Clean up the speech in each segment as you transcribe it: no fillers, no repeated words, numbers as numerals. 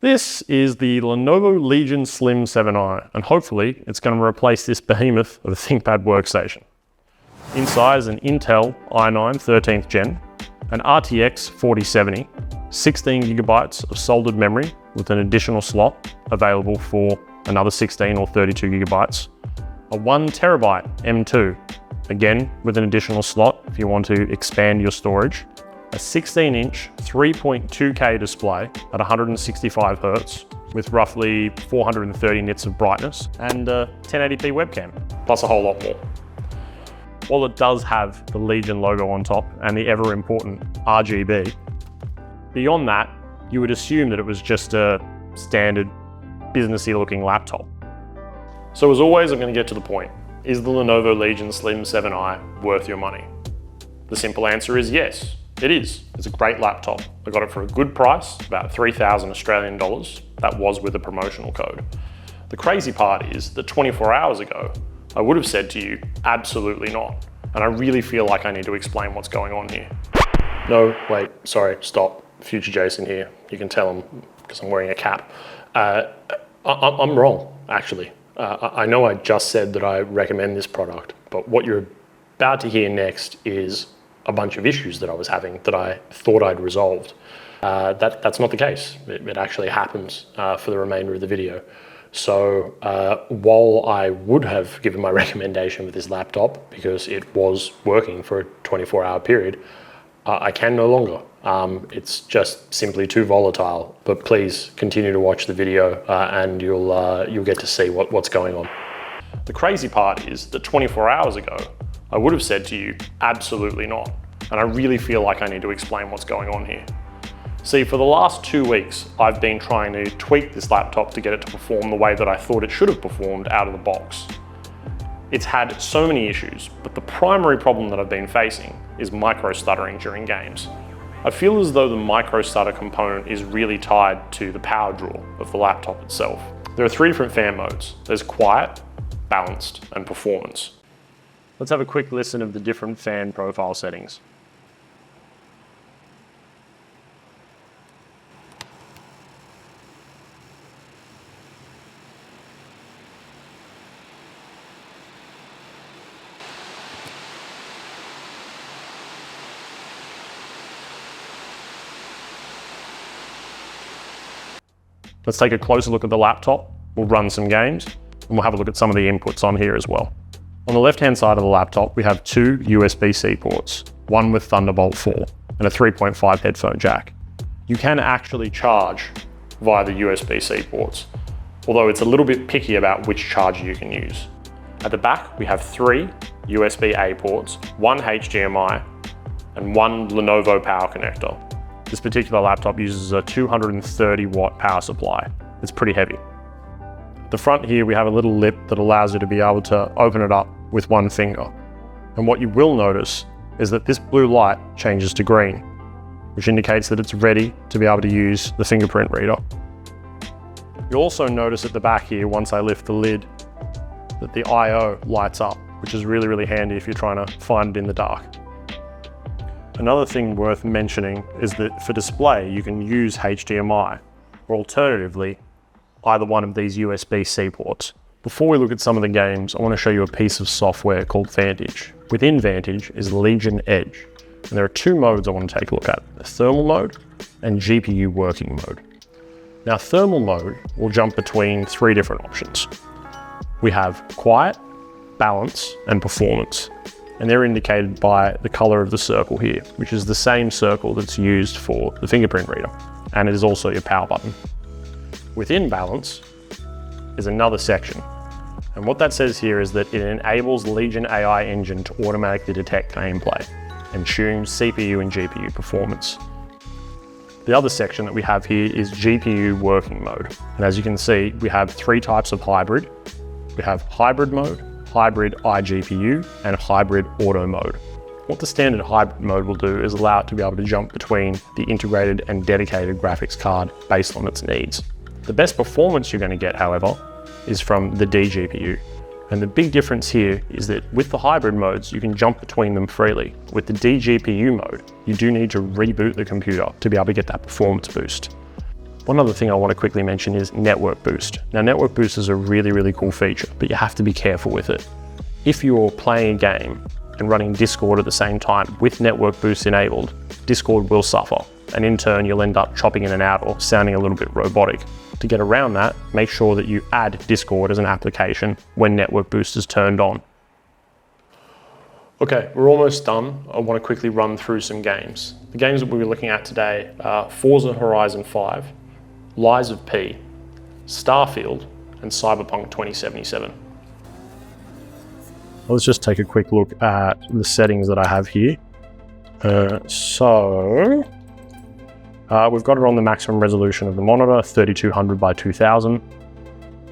This is the Lenovo Legion Slim 7i, and hopefully it's going to replace this behemoth of a ThinkPad workstation. Inside is an Intel i9 13th Gen, an RTX 4070, 16 gigabytes of soldered memory with an additional slot available for another 16 or 32 gigabytes, a 1 terabyte M2, again with an additional slot if you want to expand your storage, a 16-inch 3.2K display at 165 Hz with roughly 430 nits of brightness, and a 1080p webcam, plus a whole lot more. While it does have the Legion logo on top and the ever important RGB, beyond that, you would assume that it was just a standard businessy looking laptop. So as always, I'm going to get to the point. Is the Lenovo Legion Slim 7i worth your money? The simple answer is yes. It is. It's a great laptop. I got it for a good price, about 3,000 Australian dollars. That was with a promotional code. The crazy part is that 24 hours ago, I would have said to you, absolutely not. And I really feel like I need to explain what's going on here. No, wait, sorry, stop. Future Jason here. You can tell him because I'm wearing a cap. I'm wrong, actually. I know I just said that I recommend this product, but what you're about to hear next is a bunch of issues that I was having that I thought I'd resolved. That's not the case. It actually happens for the remainder of the video. So while I would have given my recommendation for this laptop because it was working for a 24-hour period, I can no longer. It's just simply too volatile. But please continue to watch the video and you'll get to see what's going on. The crazy part is that 24 hours ago, I would have said to you, absolutely not. And I really feel like I need to explain what's going on here. See, for the last 2 weeks, I've been trying to tweak this laptop to get it to perform the way that I thought it should have performed out of the box. It's had so many issues, but the primary problem that I've been facing is micro stuttering during games. I feel as though the micro stutter component is really tied to the power draw of the laptop itself. There are 3 different fan modes. There's quiet, balanced, and performance. Let's have a quick listen of the different fan profile settings. Let's take a closer look at the laptop. We'll run some games and we'll have a look at some of the inputs on here as well. On the left-hand side of the laptop, we have 2 USB-C ports, one with Thunderbolt 4 and a 3.5 headphone jack. You can actually charge via the USB-C ports, although it's a little bit picky about which charger you can use. At the back, we have 3 USB-A ports, 1 HDMI, and 1 Lenovo power connector. This particular laptop uses a 230 watt power supply. It's pretty heavy. At the front here, we have a little lip that allows you to be able to open it up with one finger. And what you will notice is that this blue light changes to green, which indicates that it's ready to be able to use the fingerprint reader. You'll also notice at the back here, once I lift the lid, that the I/O lights up, which is really, really handy if you're trying to find it in the dark. Another thing worth mentioning is that for display, you can use HDMI, or alternatively, either one of these USB-C ports. Before we look at some of the games, I want to show you a piece of software called Vantage. Within Vantage is Legion Edge, and there are 2 modes I want to take a look at, the thermal mode and GPU working mode. Now, thermal mode will jump between 3 different options. We have quiet, balance, and performance. And they're indicated by the color of the circle here, which is the same circle that's used for the fingerprint reader. And it is also your power button. Within balance is another section. And what that says here is that it enables Legion AI engine to automatically detect gameplay and tune CPU and GPU performance. The other section that we have here is GPU working mode. And as you can see, we have 3 types of hybrid. We have hybrid mode, hybrid iGPU, and hybrid auto mode. What the standard hybrid mode will do is allow it to be able to jump between the integrated and dedicated graphics card based on its needs. The best performance you're going to get, however, is from the DGPU. And the big difference here is that with the hybrid modes, you can jump between them freely. With the DGPU mode, you do need to reboot the computer to be able to get that performance boost. One other thing I want to quickly mention is network boost. Now, network boost is a really, really cool feature, but you have to be careful with it. If you're playing a game and running Discord at the same time with network boost enabled, Discord will suffer, and in turn you'll end up chopping in and out or sounding a little bit robotic. To get around that, make sure that you add Discord as an application when network boost is turned on. Okay, we're almost done. I want to quickly run through some games. The games that we'll be looking at today are Forza Horizon 5, Lies of P, Starfield, and Cyberpunk 2077. Let's just take a quick look at the settings that I have here. We've got it on the maximum resolution of the monitor, 3200 by 2000.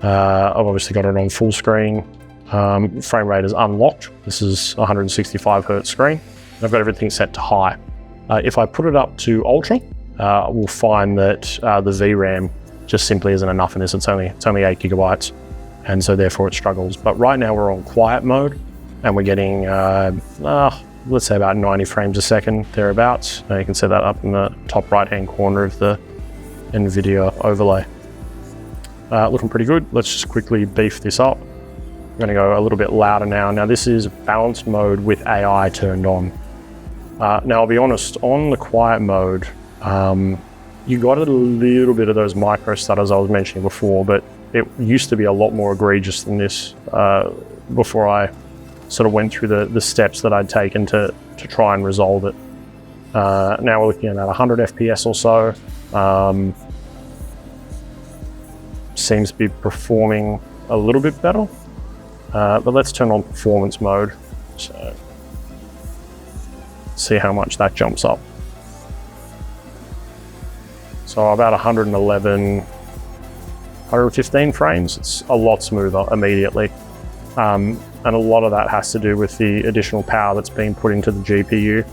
I've obviously got it on full screen. Frame rate is unlocked. This is 165 Hz screen. I've got everything set to high. If I put it up to ultra, we'll find that the VRAM just simply isn't enough in this. It's only 8 GB, and so therefore it struggles. But right now we're on quiet mode, and we're getting let's say about 90 frames a second, thereabouts. You can set that up in the top right-hand corner of the NVIDIA overlay. Looking pretty good. Let's just quickly beef this up. I'm going to go a little bit louder now. Now this is balanced mode with AI turned on. Now I'll be honest, on the quiet mode, you got a little bit of those micro stutters I was mentioning before, but it used to be a lot more egregious than this before I sort of went through the steps that I'd taken to try and resolve it. Now we're looking at 100 FPS or so. Seems to be performing a little bit better. But let's turn on performance mode. So see how much that jumps up. So about 111, 115 frames. It's a lot smoother immediately. And a lot of that has to do with the additional power that's being put into the GPU.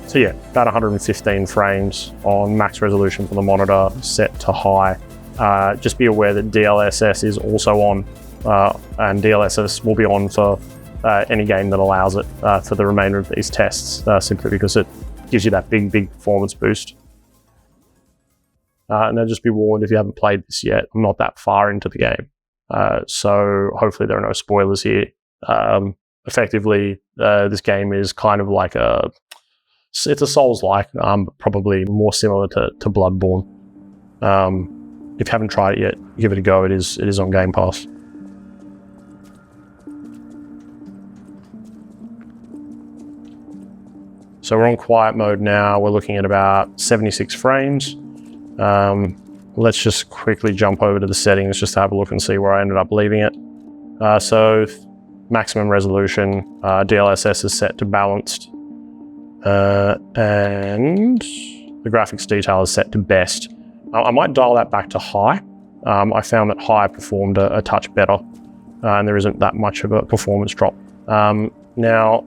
So yeah, about 115 frames on max resolution for the monitor, set to high. Just be aware that DLSS is also on, and DLSS will be on for any game that allows it for the remainder of these tests, simply because it gives you that big performance boost. And then just be warned, if you haven't played this yet, I'm not that far into the game. So hopefully there are no spoilers here. Effectively, this game is kind of like it's a Souls-like, but probably more similar to Bloodborne. If you haven't tried it yet, give it a go. It is on Game Pass. So we're on quiet mode now. We're looking at about 76 frames. Let's just quickly jump over to the settings just to have a look and see where I ended up leaving it. So maximum resolution, DLSS is set to balanced, and the graphics detail is set to best. I might dial that back to high. I found that high performed a touch better, and there isn't that much of a performance drop. Now,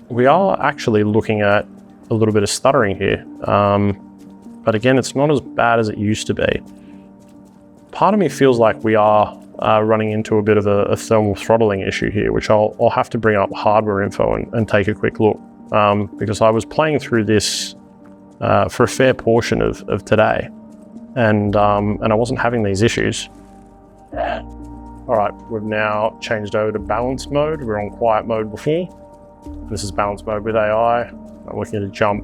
we are actually looking at a little bit of stuttering here. But again, it's not as bad as it used to be. Part of me feels like we are running into a bit of a thermal throttling issue here, which I'll have to bring up hardware info and take a quick look. Because I was playing through this for a fair portion of today, and I wasn't having these issues. All right, we've now changed over to balanced mode. We were on quiet mode before. This is balanced mode with AI. I'm looking at a jump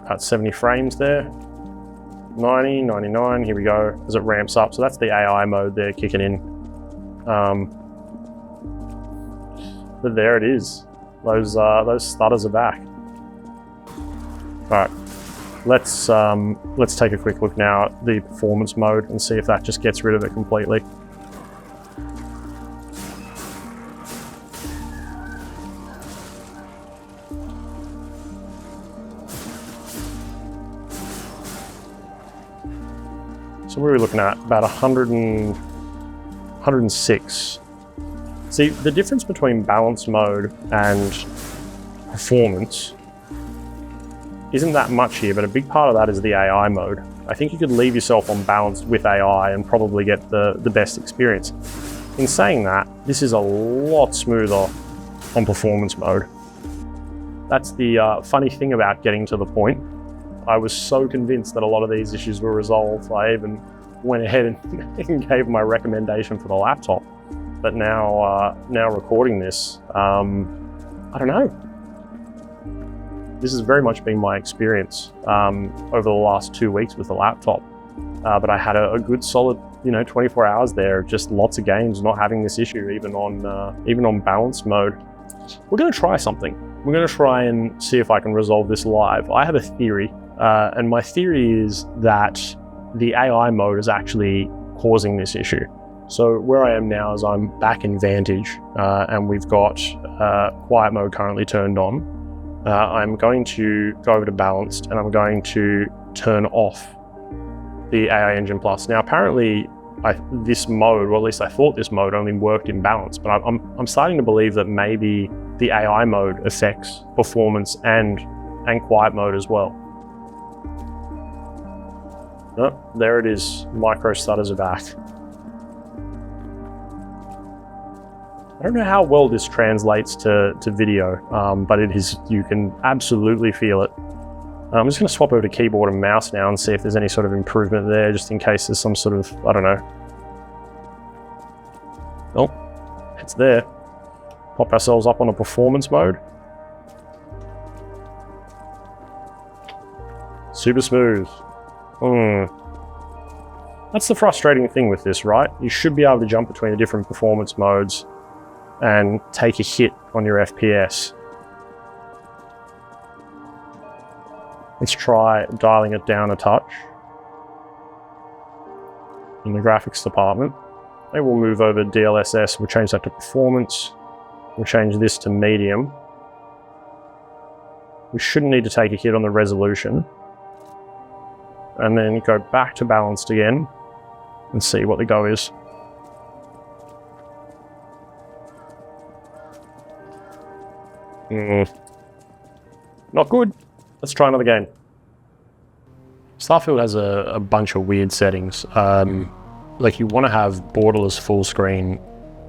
at 70 frames there. 90, 99, here we go, as it ramps up. So that's the AI mode there kicking in. But there it is. Those stutters are back. All right, let's take a quick look now at the performance mode and see if that just gets rid of it completely. So what are we looking at? About 106. See, the difference between balanced mode and performance isn't that much here, but a big part of that is the AI mode. I think you could leave yourself on balanced with AI and probably get the best experience. In saying that, this is a lot smoother on performance mode. That's the funny thing about getting to the point. I was so convinced that a lot of these issues were resolved, I even went ahead and gave my recommendation for the laptop. But now recording this, I don't know. This has very much been my experience over the last 2 weeks with the laptop. But I had a good solid, 24 hours there, just lots of games not having this issue, even on balance mode. We're going to try something. We're going to try and see if I can resolve this live. I have a theory, and my theory is that the AI mode is actually causing this issue. So where I am now is I'm back in Vantage, and we've got quiet mode currently turned on. I'm going to go over to balanced, and I'm going to turn off the AI Engine Plus. Now, apparently, this mode, or at least I thought this mode only worked in balance, but I'm starting to believe that maybe the AI mode affects performance and quiet mode as well. Oh, there it is. Micro stutters are back. I don't know how well this translates to video, but it is. You can absolutely feel it. I'm just going to swap over to keyboard and mouse now and see if there's any sort of improvement there, just in case there's some sort of, I don't know. Oh, it's there. Pop ourselves up on a performance mode. Super smooth. That's the frustrating thing with this, right? You should be able to jump between the different performance modes and take a hit on your FPS. Let's try dialing it down a touch in the graphics department. Maybe we'll move over to DLSS, we'll change that to performance. We'll change this to medium. We shouldn't need to take a hit on the resolution. And then go back to balanced again and see what the go is. Not good. Let's try another game. Starfield has a bunch of weird settings. Like, you want to have borderless full screen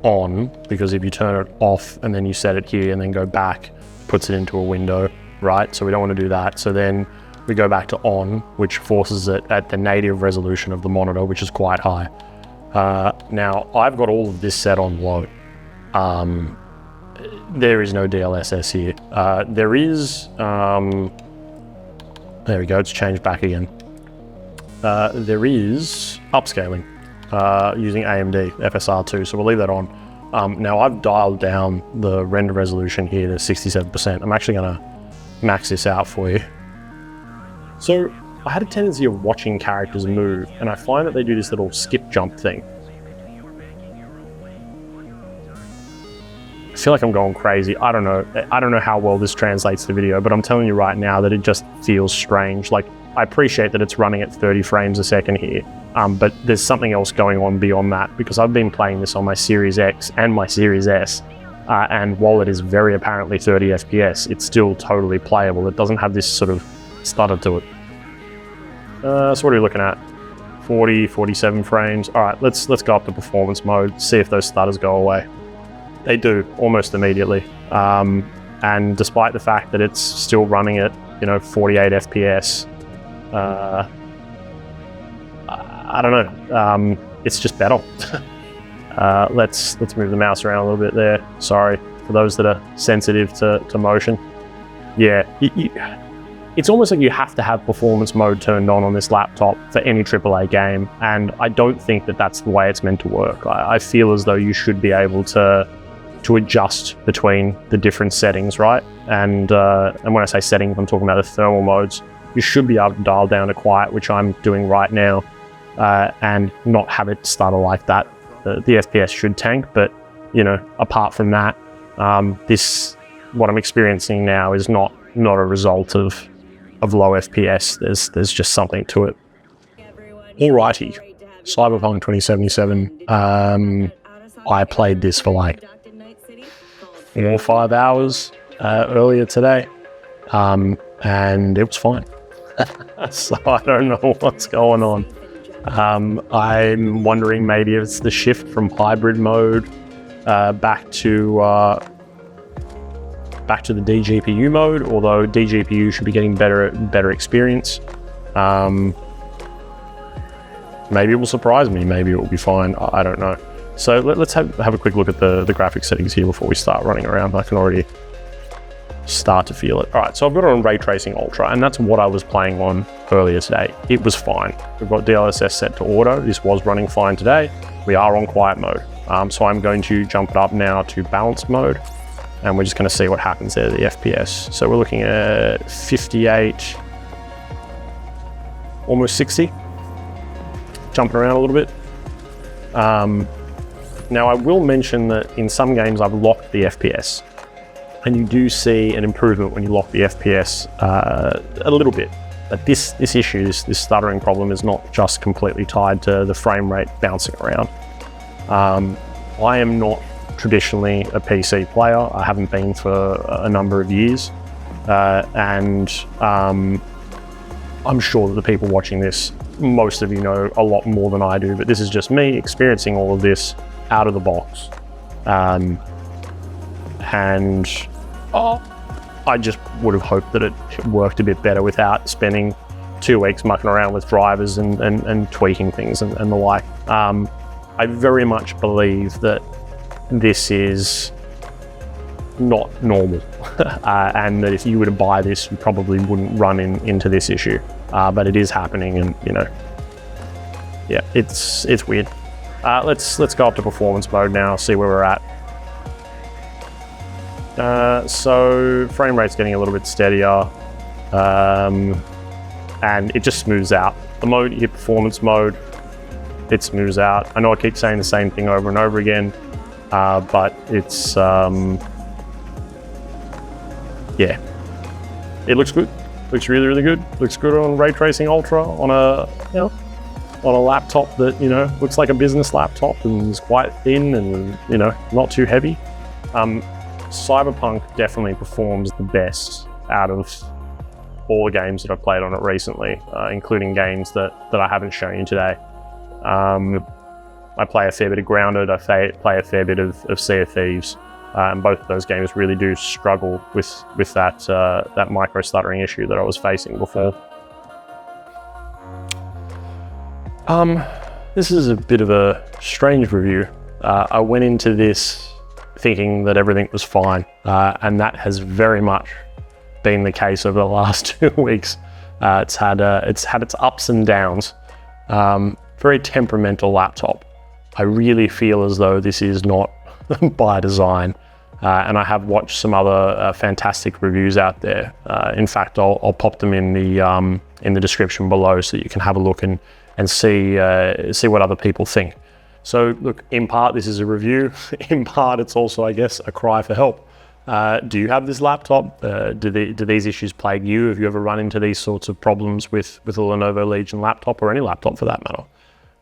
on, because if you turn it off and then you set it here and then go back, puts it into a window, right? So we don't want to do that. So then we go back to on, which forces it at the native resolution of the monitor, which is quite high. Now, I've got all of this set on low. There is no DLSS here. There is, there we go, it's changed back again. There is upscaling using AMD FSR2, so we'll leave that on. Now, I've dialed down the render resolution here to 67%. I'm actually gonna max this out for you. So I had a tendency of watching characters move, and I find that they do this little skip jump thing. I feel like I'm going crazy. I don't know how well this translates to video, but I'm telling you right now that it just feels strange. Like, I appreciate that it's running at 30 frames a second here, but there's something else going on beyond that, because I've been playing this on my Series X and my Series S, and while it is very apparently 30 FPS, it's still totally playable. It doesn't have this sort of stutter to it. So what are we looking at? 40, 47 frames. All right, let's go up to performance mode, see if those stutters go away. They do, almost immediately. And despite the fact that it's still running at, 48 FPS, I don't know. It's just better. Let's move the mouse around a little bit there. Sorry for those that are sensitive to motion. Yeah, it's almost like you have to have performance mode turned on this laptop for any AAA game, and I don't think that that's the way it's meant to work. I feel as though you should be able to adjust between the different settings, right? And when I say settings, I'm talking about the thermal modes. You should be able to dial down to quiet, which I'm doing right now, and not have it stutter like that. The FPS should tank, but apart from that, what I'm experiencing now is not a result of low FPS. There's just something to it. Alrighty, Cyberpunk 2077. I played this for like 4 or 5 hours earlier today, and it was fine. So I don't know what's going on. I'm wondering maybe it's the shift from hybrid mode back to back to the DGPU mode, although DGPU should be getting better experience. Maybe it will surprise me, maybe it will be fine, I don't know. So let's have a quick look at the graphics settings here before we start running around. I can already start to feel it. All right, so I've got it on Ray Tracing Ultra, and that's what I was playing on earlier today. It was fine. We've got DLSS set to auto. This was running fine today. We are on quiet mode. So I'm going to jump it up now to balanced mode, and we're just going to see what happens there, the FPS. So we're looking at 58, almost 60, jumping around a little bit. Now I will mention that in some games I've locked the FPS, and you do see an improvement when you lock the FPS a little bit. But this issue, this stuttering problem, is not just completely tied to the frame rate bouncing around. I am not traditionally a PC player. I haven't been for a number of years. And I'm sure that the people watching this, most of you know a lot more than I do, but this is just me experiencing all of this out of the box. I just would have hoped that it worked a bit better without spending 2 weeks mucking around with drivers and tweaking things and the like. I very much believe that this is not normal, and that if you were to buy this, you probably wouldn't run into this issue. But it is happening, and you know, yeah, it's weird. Let's go up to performance mode now, see where we're at. So frame rate's getting a little bit steadier, and it just smooths out. The mode you hit performance mode, it smooths out. I know I keep saying the same thing over and over again, but it's yeah, it looks good. Looks really, really good. Looks good on Ray Tracing Ultra on a laptop that, you know, looks like a business laptop and is quite thin and, you know, not too heavy. Cyberpunk definitely performs the best out of all the games that I've played on it recently, including games that I haven't shown you today. I play a fair bit of Grounded, I play a fair bit of Sea of Thieves, and both of those games really do struggle with that micro stuttering issue that I was facing before. This is a bit of a strange review. I went into this thinking that everything was fine, and that has very much been the case over the last 2 weeks. It's had its ups and downs. Very temperamental laptop. I really feel as though this is not by design, and I have watched some other fantastic reviews out there. In fact, I'll pop them in the description below so that you can have a look and see what other people think. So look, in part this is a review, in part it's also, I guess, a cry for help. Do you have this laptop? Do these issues plague you? Have you ever run into these sorts of problems with a Lenovo Legion laptop, or any laptop for that matter?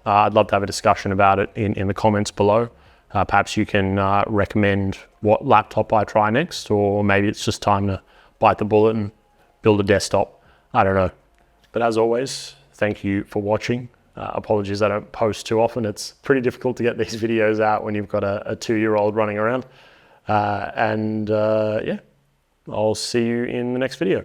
I'd love to have a discussion about it in the comments below. Perhaps you can recommend what laptop I try next, or maybe it's just time to bite the bullet and build a desktop. I don't know. But as always, thank you for watching. Apologies I don't post too often. It's pretty difficult to get these videos out when you've got a 2-year-old running around. Yeah, I'll see you in the next video.